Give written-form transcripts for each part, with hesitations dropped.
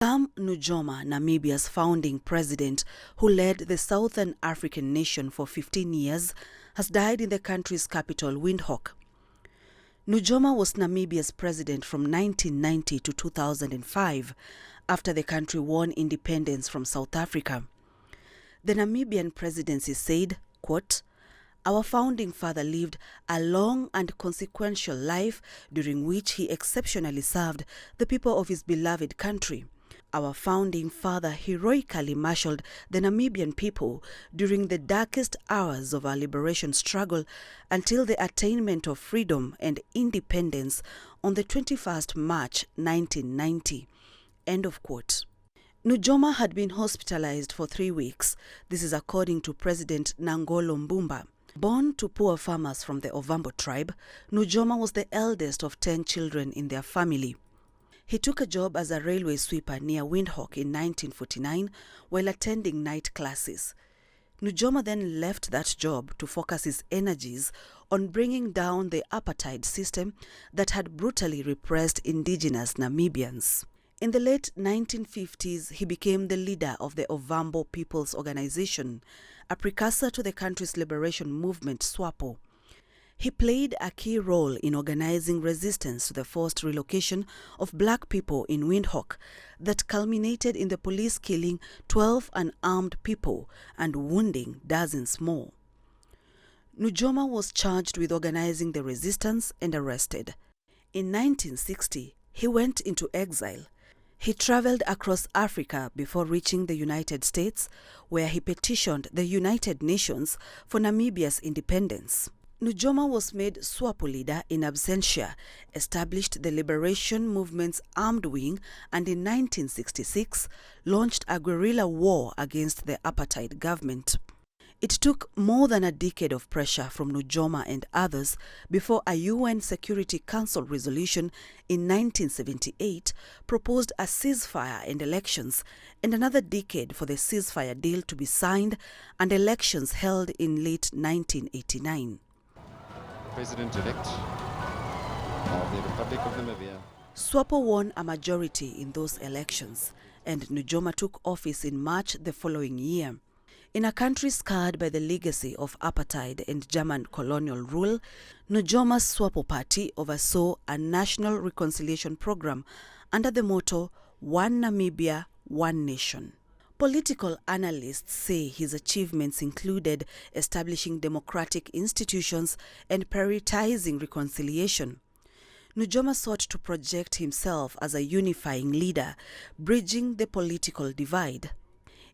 Sam Nujoma, Namibia's founding president, who led the Southern African nation for 15 years, has died in the country's capital, Windhoek. Nujoma was Namibia's president from 1990 to 2005, after the country won independence from South Africa. The Namibian presidency said, quote, "Our founding father lived a long and consequential life during which he exceptionally served the people of his beloved country. Our founding father heroically marshaled the Namibian people during the darkest hours of our liberation struggle until the attainment of freedom and independence on the 21st March 1990. End of quote. Nujoma had been hospitalized for 3 weeks. This is according to President Nangolo Mbumba. Born to poor farmers from the Ovambo tribe, Nujoma was the eldest of 10 children in their family. He took a job as a railway sweeper near Windhoek in 1949 while attending night classes. Nujoma then left that job to focus his energies on bringing down the apartheid system that had brutally repressed indigenous Namibians. In the late 1950s, he became the leader of the Ovambo People's Organization, a precursor to the country's liberation movement, SWAPO. He played a key role in organizing resistance to the forced relocation of black people in Windhoek that culminated in the police killing 12 unarmed people and wounding dozens more. Nujoma was charged with organizing the resistance and arrested. In 1960, he went into exile. He traveled across Africa before reaching the United States, where he petitioned the United Nations for Namibia's independence. Nujoma was made SWAPO leader in absentia, established the liberation movement's armed wing, and in 1966 launched a guerrilla war against the apartheid government. It took more than a decade of pressure from Nujoma and others before a UN Security Council resolution in 1978 proposed a ceasefire and elections, and another decade for the ceasefire deal to be signed and elections held in late 1989. President-elect of the Republic of Namibia. SWAPO won a majority in those elections, and Nujoma took office in March the following year. In a country scarred by the legacy of apartheid and German colonial rule, Nujoma's SWAPO party oversaw a national reconciliation program under the motto, "One Namibia, One Nation." Political analysts say his achievements included establishing democratic institutions and prioritizing reconciliation. Nujoma sought to project himself as a unifying leader, bridging the political divide.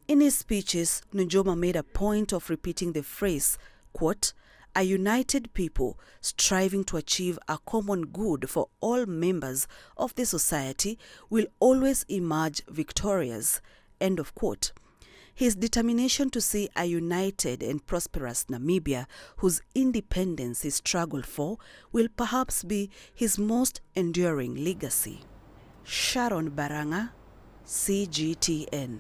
In his speeches, Nujoma made a point of repeating the phrase, quote, "A united people striving to achieve a common good for all members of the society will always emerge victorious." End of quote. His determination to see a united and prosperous Namibia, whose independence he struggled for, will perhaps be his most enduring legacy. Sharon Baranga, CGTN.